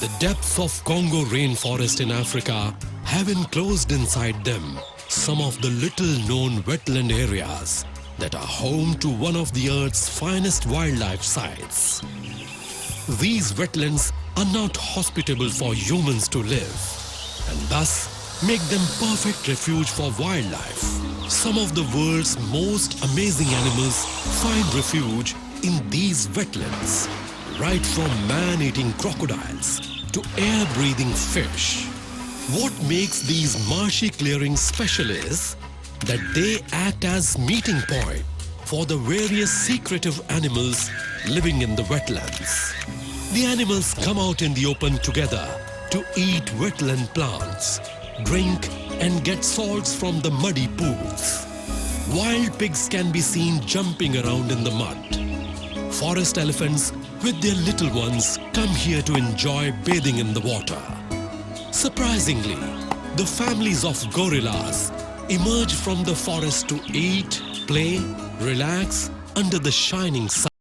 The depths of Congo rainforest in Africa have enclosed inside them some of the little-known wetland areas that are home to one of the Earth's finest wildlife sites. These wetlands are not hospitable for humans to live, and thus make them perfect refuge for wildlife. Some of the world's most amazing animals find refuge in these wetlands, right from man-eating crocodiles to air-breathing fish. What makes these marshy clearings special is that they act as meeting point for the various secretive animals living in the wetlands. The animals come out in the open together to eat wetland plants, drink and get salts from the muddy pools. Wild pigs can be seen jumping around in the mud. Forest elephants with their little ones come here to enjoy bathing in the water. Surprisingly, the families of gorillas emerge from the forest to eat, play, relax under the shining sun.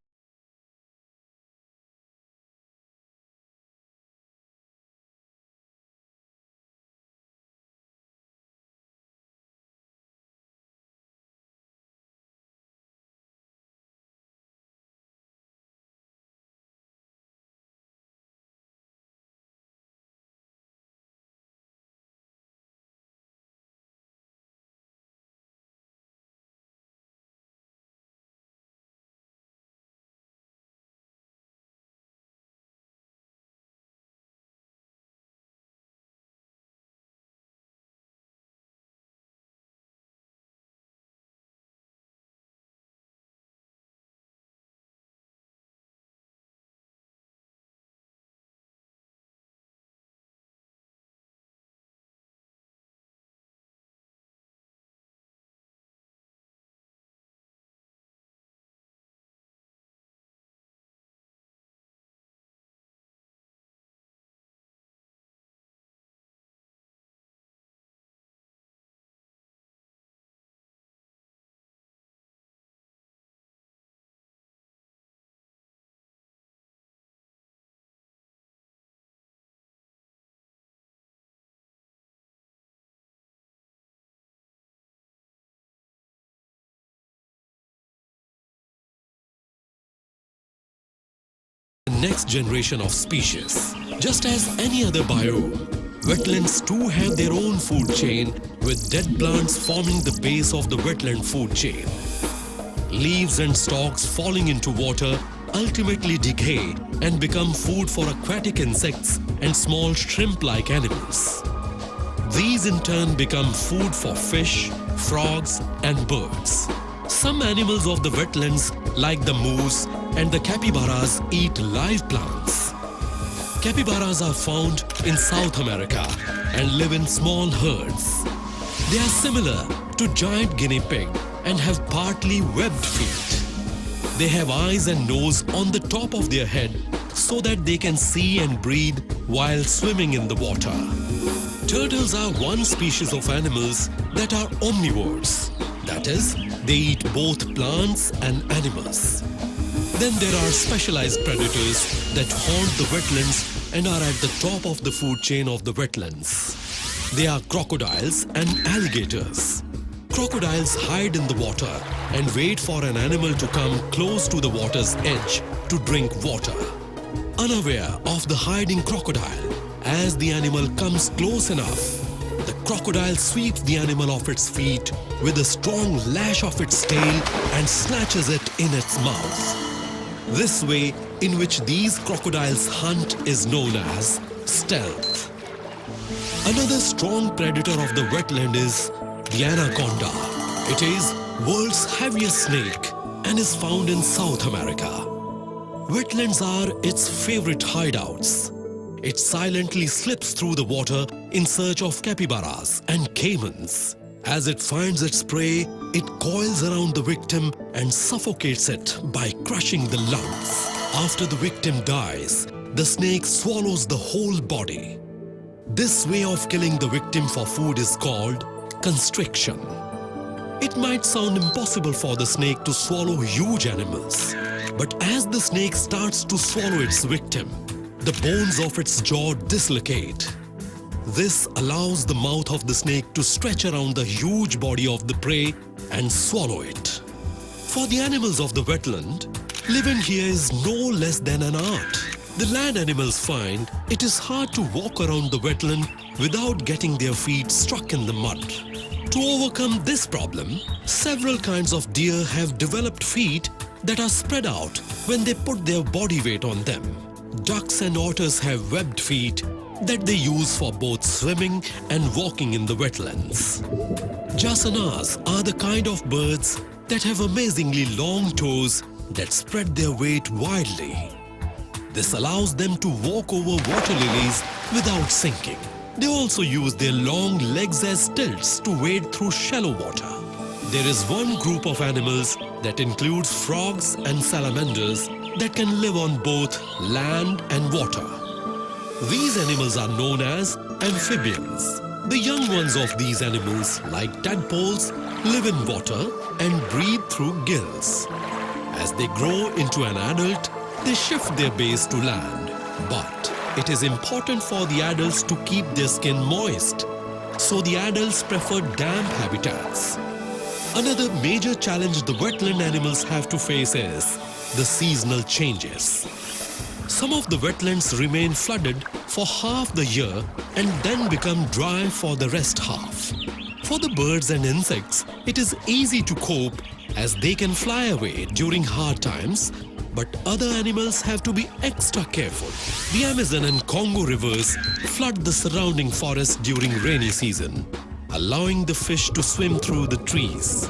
Next generation of species. Just as any other biome, wetlands too have their own food chain, with dead plants forming the base of the wetland food chain. Leaves and stalks falling into water ultimately decay and become food for aquatic insects and small shrimp-like animals. These in turn become food for fish, frogs and birds. Some animals of the wetlands, like the moose and the capybaras, eat live plants. Capybaras are found in South America and live in small herds. They are similar to giant guinea pig and have partly webbed feet. They have eyes and nose on the top of their head so that they can see and breathe while swimming in the water. Turtles are one species of animals that are omnivores. That is, they eat both plants and animals. Then there are specialized predators that haunt the wetlands and are at the top of the food chain of the wetlands. They are crocodiles and alligators. Crocodiles hide in the water and wait for an animal to come close to the water's edge to drink water. Unaware of the hiding crocodile, as the animal comes close enough, the crocodile sweeps the animal off its feet with a strong lash of its tail and snatches it in its mouth. This way in which these crocodiles hunt is known as stealth. Another strong predator of the wetland is the anaconda. It is world's heaviest snake and is found in South America. Wetlands are its favorite hideouts. It silently slips through the water in search of capybaras and caimans. As it finds its prey, it coils around the victim and suffocates it by crushing the lungs. After the victim dies, the snake swallows the whole body. This way of killing the victim for food is called constriction. It might sound impossible for the snake to swallow huge animals, but as the snake starts to swallow its victim, the bones of its jaw dislocate. This allows the mouth of the snake to stretch around the huge body of the prey and swallow it. For the animals of the wetland, living here is no less than an art. The land animals find it is hard to walk around the wetland without getting their feet stuck in the mud. To overcome this problem, several kinds of deer have developed feet that are spread out when they put their body weight on them. Ducks and otters have webbed feet that they use for both swimming and walking in the wetlands. Jasanas are the kind of birds that have amazingly long toes that spread their weight widely. This allows them to walk over water lilies without sinking. They also use their long legs as stilts to wade through shallow water. There is one group of animals that includes frogs and salamanders that can live on both land and water. These animals are known as amphibians. The young ones of these animals, like tadpoles, live in water and breathe through gills. As they grow into an adult, they shift their base to land. But it is important for the adults to keep their skin moist, so the adults prefer damp habitats. Another major challenge the wetland animals have to face is the seasonal changes. Some of the wetlands remain flooded for half the year and then become dry for the rest half. For the birds and insects, it is easy to cope as they can fly away during hard times, but other animals have to be extra careful. The Amazon and Congo rivers flood the surrounding forest during rainy season, allowing the fish to swim through the trees.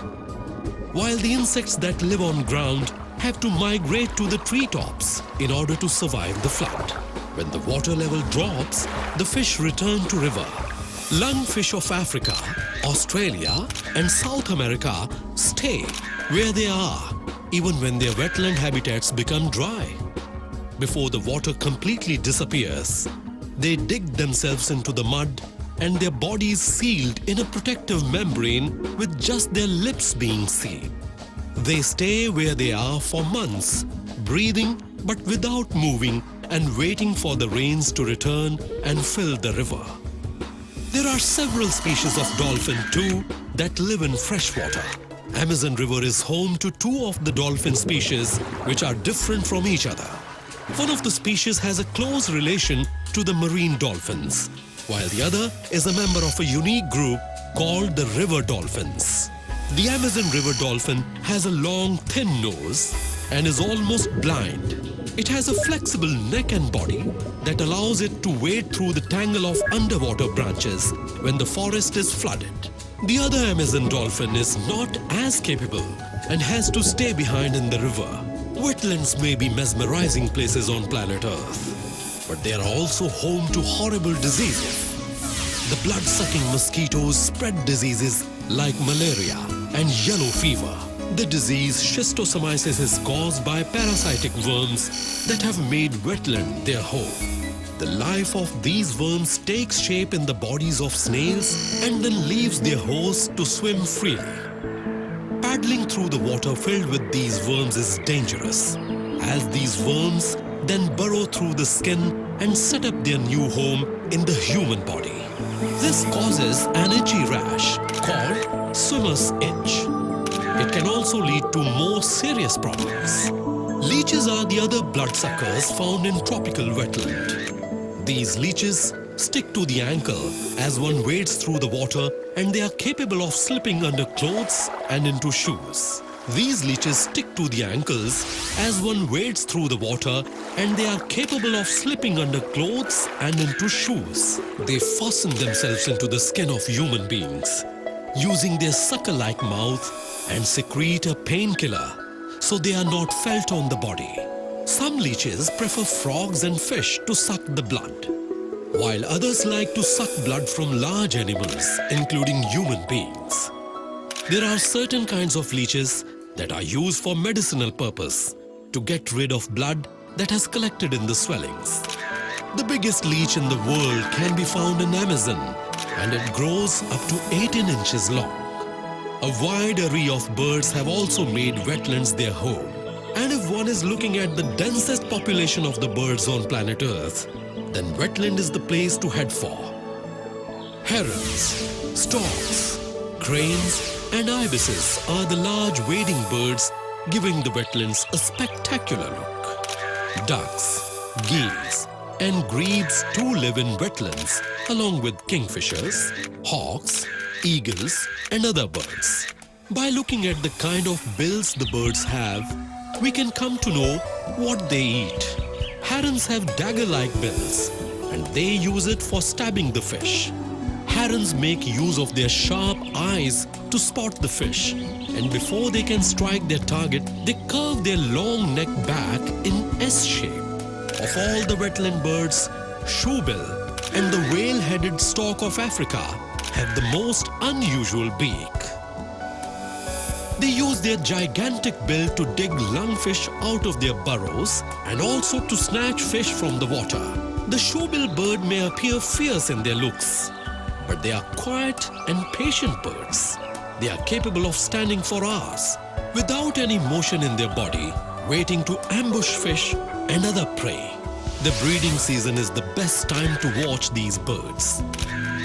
While the insects that live on ground have to migrate to the treetops in order to survive the flood. When the water level drops, the fish return to river. Lungfish of Africa, Australia and South America stay where they are even when their wetland habitats become dry. Before the water completely disappears, they dig themselves into the mud and their bodies sealed in a protective membrane with just their lips being seen. They stay where they are for months, breathing but without moving and waiting for the rains to return and fill the river. There are several species of dolphin too that live in freshwater. Amazon River is home to two of the dolphin species which are different from each other. One of the species has a close relation to the marine dolphins, while the other is a member of a unique group called the river dolphins. The Amazon river dolphin has a long, thin nose and is almost blind. It has a flexible neck and body that allows it to wade through the tangle of underwater branches when the forest is flooded. The other Amazon dolphin is not as capable and has to stay behind in the river. Wetlands may be mesmerizing places on planet Earth, but they are also home to horrible diseases. The blood-sucking mosquitoes spread diseases like malaria and yellow fever. The disease schistosomiasis is caused by parasitic worms that have made wetland their home. The life of these worms takes shape in the bodies of snails and then leaves their host to swim freely. Paddling through the water filled with these worms is dangerous, as these worms then burrow through the skin and set up their new home in the human body. This causes an itchy rash called swimmer's itch. It can also lead to more serious problems. Leeches are the other bloodsuckers found in tropical wetland. These leeches stick to the ankle as one wades through the water, and they are capable of slipping under clothes and into shoes. These leeches stick to the ankles as one wades through the water, and they are capable of slipping under clothes and into shoes. They fasten themselves into the skin of human beings, using their sucker-like mouth and secrete a painkiller, so they are not felt on the body. Some leeches prefer frogs and fish to suck the blood, while others like to suck blood from large animals, including human beings. There are certain kinds of leeches that are used for medicinal purpose to get rid of blood that has collected in the swellings. The biggest leech in the world can be found in Amazon, and it grows up to 18 inches long. A wide array of birds have also made wetlands their home. And if one is looking at the densest population of the birds on planet Earth, then wetland is the place to head for. Herons, storks, cranes and ibises are the large wading birds giving the wetlands a spectacular look. Ducks, geese and grebes too live in wetlands along with kingfishers, hawks, eagles and other birds. By looking at the kind of bills the birds have, we can come to know what they eat. Herons have dagger-like bills and they use it for stabbing the fish. Herons make use of their sharp eyes to spot the fish, and before they can strike their target, they curve their long neck back in S shape. Of all the wetland birds, shoebill and the whale-headed stork of Africa have the most unusual beak. They use their gigantic bill to dig lungfish out of their burrows and also to snatch fish from the water. The shoebill bird may appear fierce in their looks, but they are quiet and patient birds. They are capable of standing for hours without any motion in their body, waiting to ambush fish and other prey. The breeding season is the best time to watch these birds.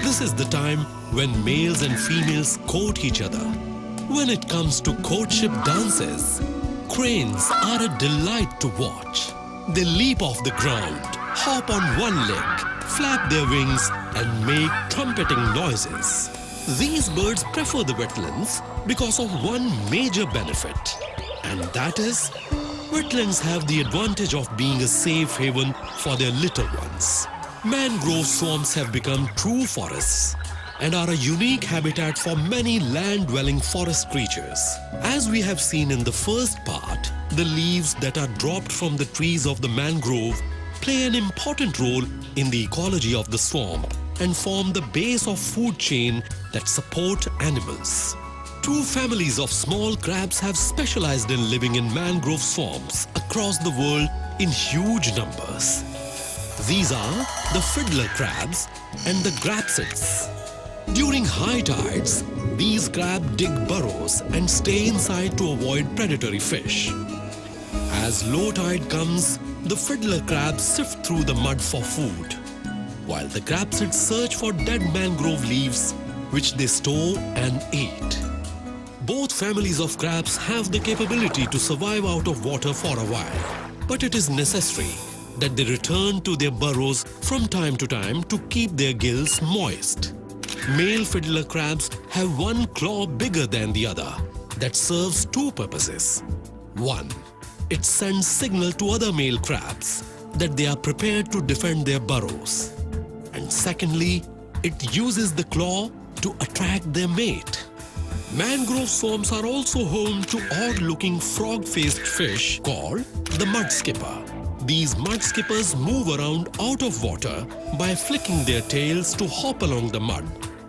This is the time when males and females court each other. When it comes to courtship dances, cranes are a delight to watch. They leap off the ground, hop on one leg, flap their wings and make trumpeting noises. These birds prefer the wetlands because of one major benefit, and that is, wetlands have the advantage of being a safe haven for their little ones. Mangrove swamps have become true forests and are a unique habitat for many land-dwelling forest creatures. As we have seen in the first part, the leaves that are dropped from the trees of the mangrove play an important role in the ecology of the swamp and form the base of food chain that support animals. Two families of small crabs have specialized in living in mangrove swamps across the world in huge numbers. These are the fiddler crabs and the grapsids. During high tides, these crabs dig burrows and stay inside to avoid predatory fish. As low tide comes, the fiddler crabs sift through the mud for food, while the grapsids search for dead mangrove leaves, which they store and eat. Both families of crabs have the capability to survive out of water for a while, but it is necessary that they return to their burrows from time to time to keep their gills moist. Male fiddler crabs have one claw bigger than the other that serves two purposes. One, it sends signal to other male crabs that they are prepared to defend their burrows. And secondly, it uses the claw to attract their mate. Mangrove swamps are also home to odd-looking frog-faced fish called the mud skipper. These mud skippers move around out of water by flicking their tails to hop along the mud,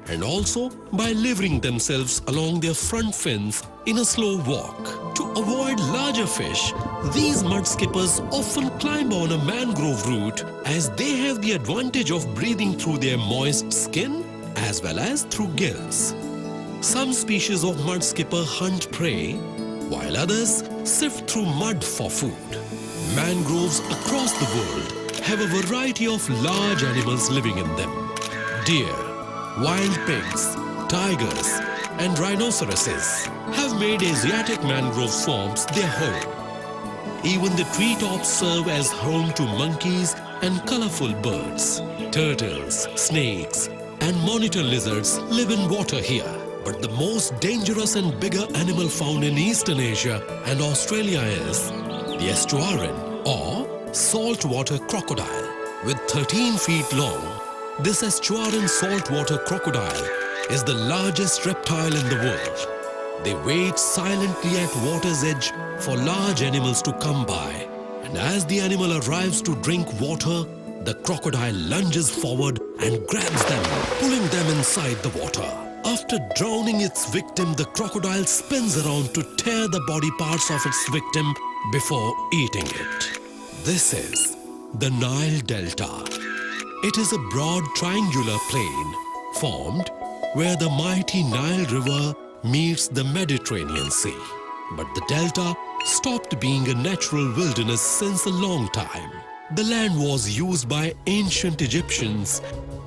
and also by levering themselves along their front fins in a slow walk. To avoid larger fish, these mud skippers often climb on a mangrove root as they have the advantage of breathing through their moist skin as well as through gills. Some species of mud skipper hunt prey, while others sift through mud for food. Mangroves across the world have a variety of large animals living in them. Deer, wild pigs, tigers and rhinoceroses have made Asiatic mangrove swamps their home. Even the treetops serve as home to monkeys and colorful birds. Turtles, snakes and monitor lizards live in water here. But the most dangerous and bigger animal found in Eastern Asia and Australia is the estuarine or saltwater crocodile. With 13 feet long, this estuarine saltwater crocodile is the largest reptile in the world. They wait silently at water's edge for large animals to come by, and as the animal arrives to drink water, the crocodile lunges forward and grabs them, pulling them inside the water. After drowning its victim, the crocodile spins around to tear the body parts of its victim before eating it. This is the Nile Delta. It is a broad triangular plain formed where the mighty Nile River meets the Mediterranean Sea. But the delta stopped being a natural wilderness since a long time. The land was used by ancient Egyptians,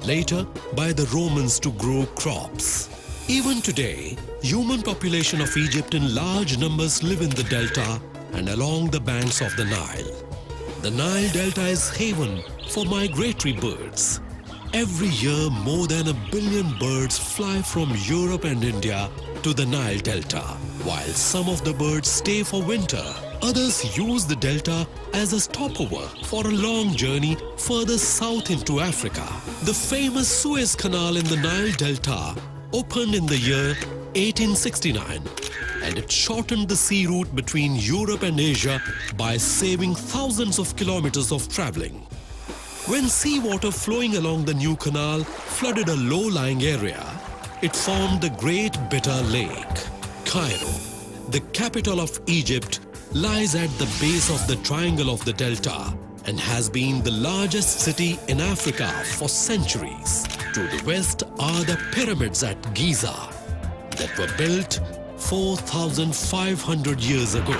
later by the Romans to grow crops. Even today, human population of Egypt in large numbers live in the delta and along the banks of the Nile. The Nile Delta is haven for migratory birds. Every year, more than 1 billion birds fly from Europe and India to the Nile Delta. While some of the birds stay for winter, others use the delta as a stopover for a long journey further south into Africa. The famous Suez Canal in the Nile Delta opened in the year 1869, and it shortened the sea route between Europe and Asia by saving thousands of kilometers of traveling. When seawater flowing along the new canal flooded a low-lying area, it formed the Great Bitter Lake. Cairo, the capital of Egypt, lies at the base of the Triangle of the Delta and has been the largest city in Africa for centuries. To the west are the pyramids at Giza that were built 4,500 years ago.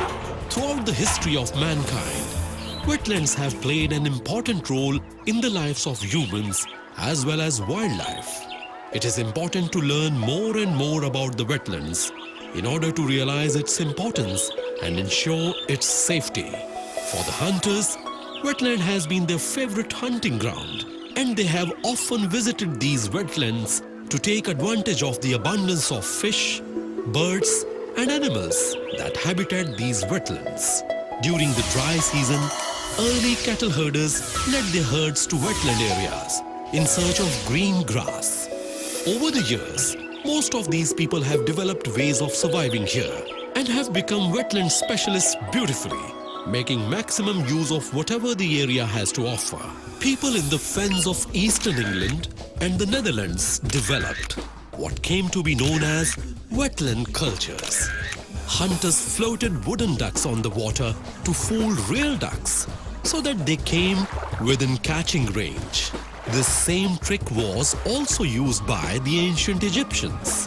Throughout the history of mankind, wetlands have played an important role in the lives of humans as well as wildlife. It is important to learn more and more about the wetlands in order to realize its importance and ensure its safety. For the hunters, wetland has been their favorite hunting ground, and they have often visited these wetlands to take advantage of the abundance of fish, birds, and animals that habitat these wetlands. During the dry season, early cattle herders led their herds to wetland areas in search of green grass. Over the years, most of these people have developed ways of surviving here and have become wetland specialists beautifully, making maximum use of whatever the area has to offer. People in the fens of eastern England and the Netherlands developed what came to be known as wetland cultures. Hunters floated wooden ducks on the water to fool real ducks so that they came within catching range. This same trick was also used by the ancient Egyptians.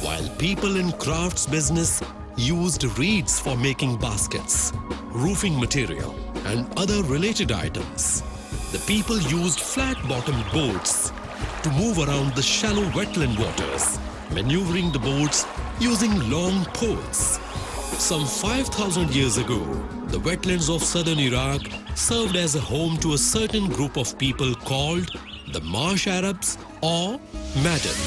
While people in crafts business used reeds for making baskets, roofing material, and other related items, the people used flat-bottomed boats to move around the shallow wetland waters, maneuvering the boats using long poles. Some 5,000 years ago, the wetlands of southern Iraq served as a home to a certain group of people called the Marsh Arabs or Madden.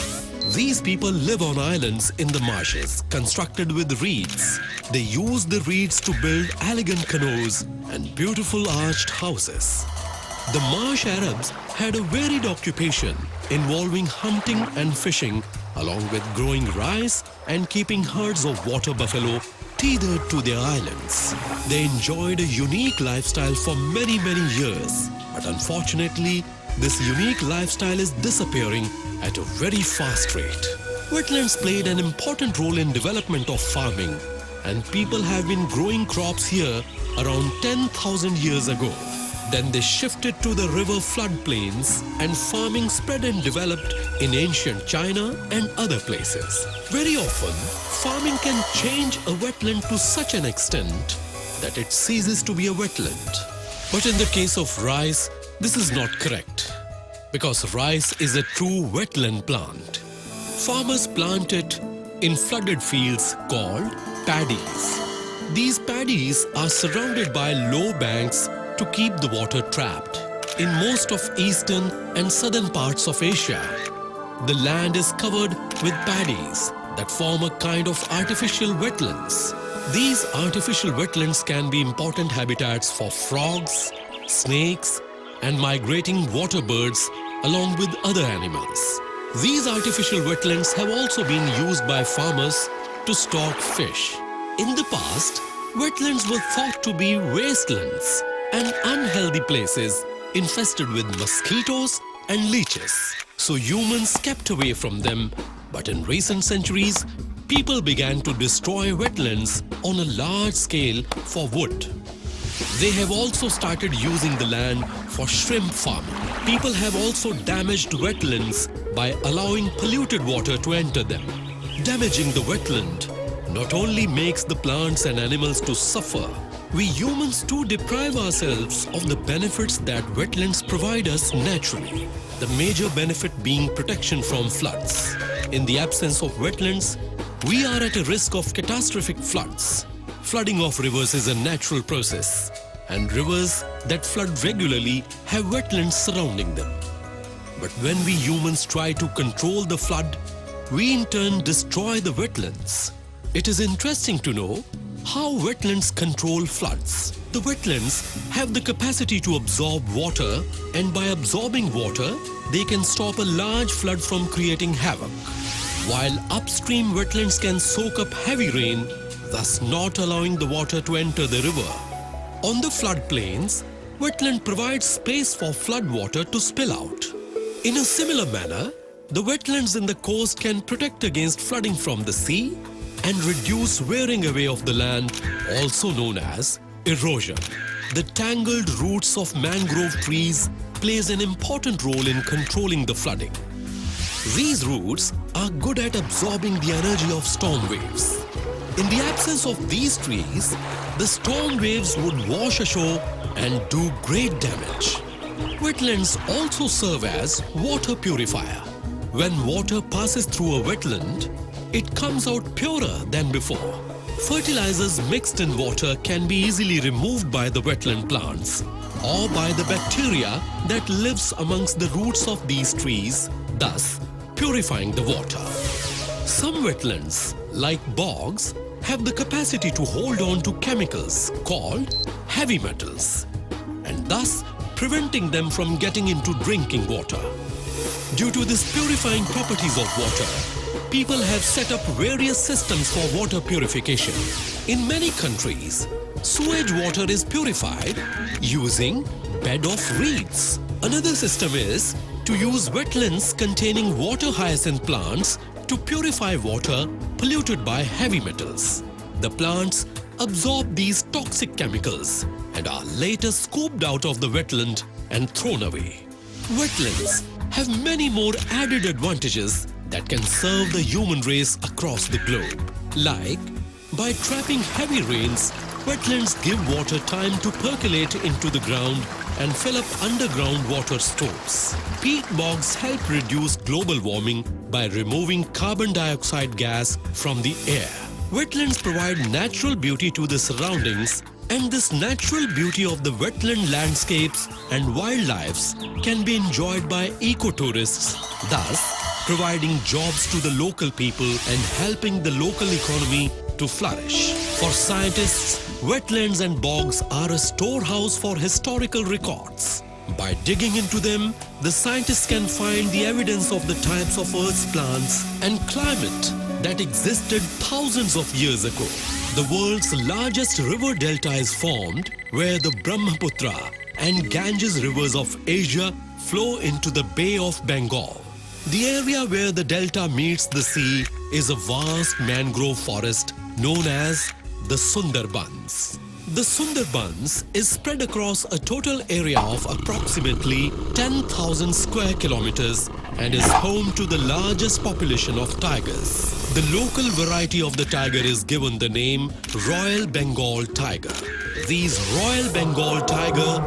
These people live on islands in the marshes constructed with reeds. They use the reeds to build elegant canoes and beautiful arched houses. The Marsh Arabs had a varied occupation involving hunting and fishing, along with growing rice and keeping herds of water buffalo tethered to their islands. They enjoyed a unique lifestyle for many years, but unfortunately, this unique lifestyle is disappearing at a very fast rate. Wetlands played an important role in development of farming, and people have been growing crops here around 10,000 years ago. Then they shifted to the river floodplains, and farming spread and developed in ancient China and other places. Very often, farming can change a wetland to such an extent that it ceases to be a wetland. But in the case of rice, this is not correct, because rice is a true wetland plant. Farmers plant it in flooded fields called paddies. These paddies are surrounded by low banks to keep the water trapped. In most of eastern and southern parts of Asia, the land is covered with paddies that form a kind of artificial wetlands. These artificial wetlands can be important habitats for frogs, snakes, and migrating water birds along with other animals. These artificial wetlands have also been used by farmers to stock fish. In the past, wetlands were thought to be wastelands and unhealthy places infested with mosquitoes and leeches. So humans kept away from them. But in recent centuries, people began to destroy wetlands on a large scale for wood. They have also started using the land for shrimp farming. People have also damaged wetlands by allowing polluted water to enter them. Damaging the wetland not only makes the plants and animals to suffer, we humans too deprive ourselves of the benefits that wetlands provide us naturally. The major benefit being protection from floods. In the absence of wetlands, we are at a risk of catastrophic floods. Flooding of rivers is a natural process, and rivers that flood regularly have wetlands surrounding them. But when we humans try to control the flood, we in turn destroy the wetlands. It is interesting to know how wetlands control floods. The wetlands have the capacity to absorb water, and by absorbing water, they can stop a large flood from creating havoc. While upstream wetlands can soak up heavy rain, thus not allowing the water to enter the river. On the floodplains, wetland provides space for flood water to spill out. In a similar manner, the wetlands in the coast can protect against flooding from the sea and reduce wearing away of the land, also known as erosion. The tangled roots of mangrove trees plays an important role in controlling the flooding. These roots are good at absorbing the energy of storm waves. In the absence of these trees, the storm waves would wash ashore and do great damage. Wetlands also serve as water purifier. When water passes through a wetland, it comes out purer than before. Fertilizers mixed in water can be easily removed by the wetland plants or by the bacteria that lives amongst the roots of these trees, thus purifying the water. Some wetlands, like bogs, have the capacity to hold on to chemicals called heavy metals, and thus preventing them from getting into drinking water. Due to these purifying properties of water, people have set up various systems for water purification. In many countries, sewage water is purified using bed of reeds. Another system is to use wetlands containing water hyacinth plants to purify water polluted by heavy metals. The plants absorb these toxic chemicals and are later scooped out of the wetland and thrown away. Wetlands have many more added advantages that can serve the human race across the globe. Like, by trapping heavy rains, wetlands give water time to percolate into the ground and fill up underground water stores. Peat bogs help reduce global warming by removing carbon dioxide gas from the air. Wetlands provide natural beauty to the surroundings, and this natural beauty of the wetland landscapes and wildlife can be enjoyed by ecotourists, thus providing jobs to the local people and helping the local economy to flourish. For scientists, wetlands and bogs are a storehouse for historical records. By digging into them, the scientists can find the evidence of the types of Earth's plants and climate that existed thousands of years ago. The world's largest river delta is formed where the Brahmaputra and Ganges rivers of Asia flow into the Bay of Bengal. The area where the delta meets the sea is a vast mangrove forest known as the Sundarbans. The Sundarbans is spread across a total area of approximately 10,000 square kilometers and is home to the largest population of tigers. The local variety of the tiger is given the name Royal Bengal Tiger. These Royal Bengal tiger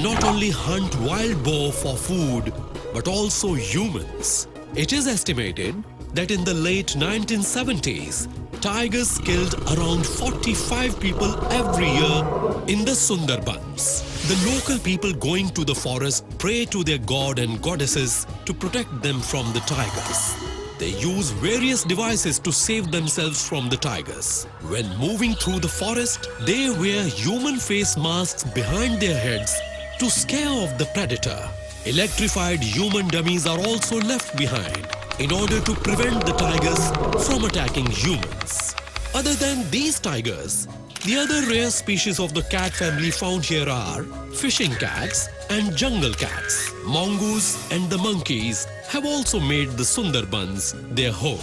not only hunt wild boar for food but also humans. It is estimated that in the late 1970s, tigers killed around 45 people every year in the Sundarbans. The local people going to the forest pray to their god and goddesses to protect them from the tigers. They use various devices to save themselves from the tigers. When moving through the forest, they wear human face masks behind their heads to scare off the predator. Electrified human dummies are also left behind in order to prevent the tigers from attacking humans. Other than these tigers, the other rare species of the cat family found here are fishing cats and jungle cats. Mongoose and the monkeys have also made the Sundarbans their home.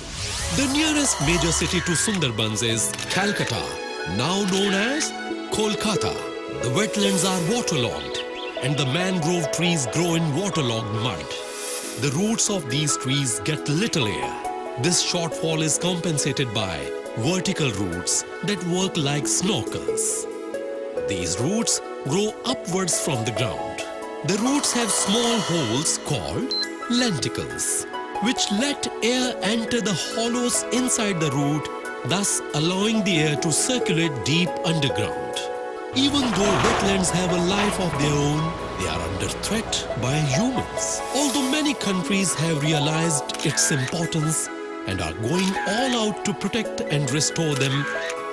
The nearest major city to Sundarbans is Calcutta, now known as Kolkata. The wetlands are waterlogged and the mangrove trees grow in waterlogged mud. The roots of these trees get little air. This shortfall is compensated by vertical roots that work like snorkels. These roots grow upwards from the ground. The roots have small holes called lenticles, which let air enter the hollows inside the root, thus allowing the air to circulate deep underground. Even though wetlands have a life of their own, they are under threat by humans. Although many countries have realized its importance and are going all out to protect and restore them,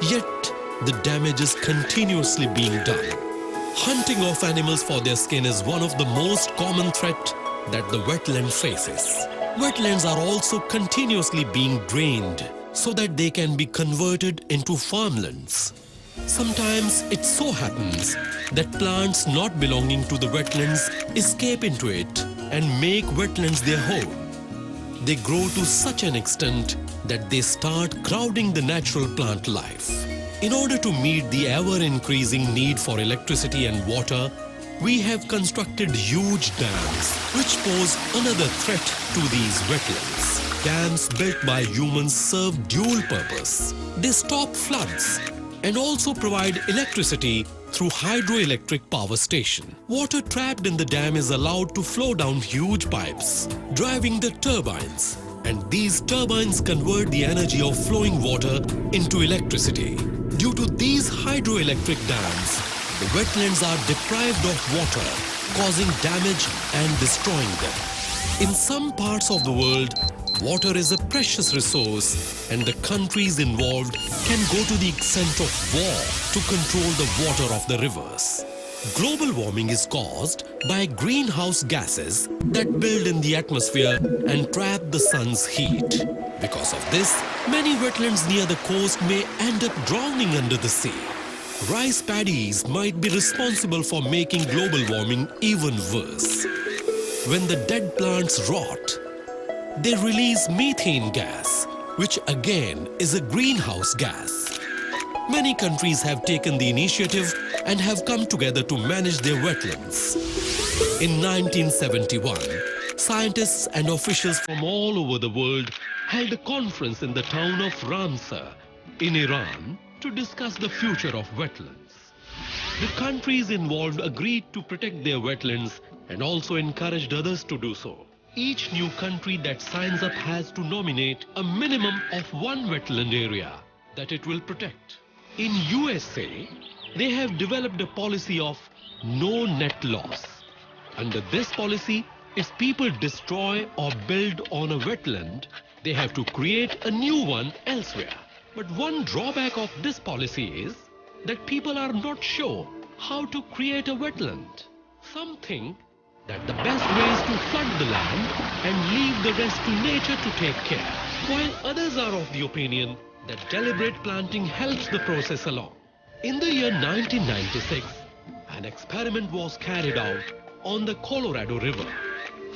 yet the damage is continuously being done. Hunting of animals for their skin is one of the most common threats that the wetland faces. Wetlands are also continuously being drained so that they can be converted into farmlands. Sometimes it so happens that plants not belonging to the wetlands escape into it and make wetlands their home. They grow to such an extent that they start crowding the natural plant life. In order to meet the ever-increasing need for electricity and water, we have constructed huge dams which pose another threat to these wetlands. Dams built by humans serve dual purpose. They stop floods and also provide electricity through hydroelectric power station. Water trapped in the dam is allowed to flow down huge pipes, driving the turbines. And these turbines convert the energy of flowing water into electricity. Due to these hydroelectric dams, the wetlands are deprived of water, causing damage and destroying them. In some parts of the world, water is a precious resource and the countries involved can go to the extent of war to control the water of the rivers. Global warming is caused by greenhouse gases that build in the atmosphere and trap the sun's heat. Because of this, many wetlands near the coast may end up drowning under the sea. Rice paddies might be responsible for making global warming even worse. When the dead plants rot, they release methane gas, which again is a greenhouse gas. Many countries have taken the initiative and have come together to manage their wetlands. In 1971, scientists and officials from all over the world held a conference in the town of Ramsar in Iran to discuss the future of wetlands. The countries involved agreed to protect their wetlands and also encouraged others to do so. Each new country that signs up has to nominate a minimum of one wetland area that it will protect. In USA, they have developed a policy of no net loss. Under this policy, if people destroy or build on a wetland, they have to create a new one elsewhere. But one drawback of this policy is that people are not sure how to create a wetland. Some think that the best way is to flood the land and leave the rest to nature to take care, while others are of the opinion that deliberate planting helps the process along. In the year 1996, an experiment was carried out on the Colorado River.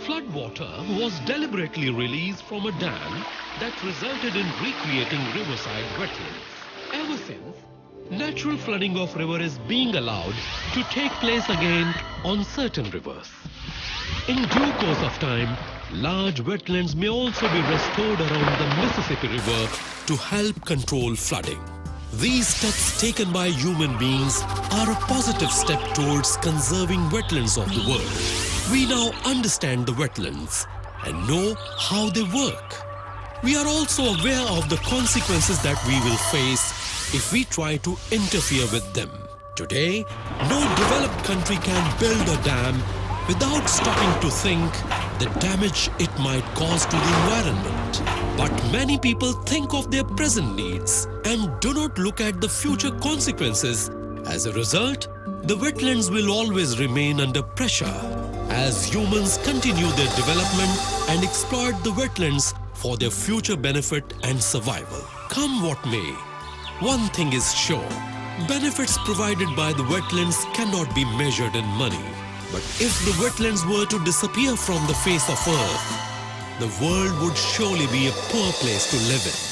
Flood water was deliberately released from a dam that resulted in recreating riverside wetlands. Ever since, natural flooding of river is being allowed to take place again on certain rivers. In due course of time, large wetlands may also be restored around the Mississippi River to help control flooding. These steps taken by human beings are a positive step towards conserving wetlands of the world. We now understand the wetlands and know how they work. We are also aware of the consequences that we will face if we try to interfere with them. Today, no developed country can build a dam without stopping to think the damage it might cause to the environment. But many people think of their present needs and do not look at the future consequences. As a result, the wetlands will always remain under pressure as humans continue their development and exploit the wetlands for their future benefit and survival. Come what may, one thing is sure, benefits provided by the wetlands cannot be measured in money. But if the wetlands were to disappear from the face of Earth, the world would surely be a poor place to live in.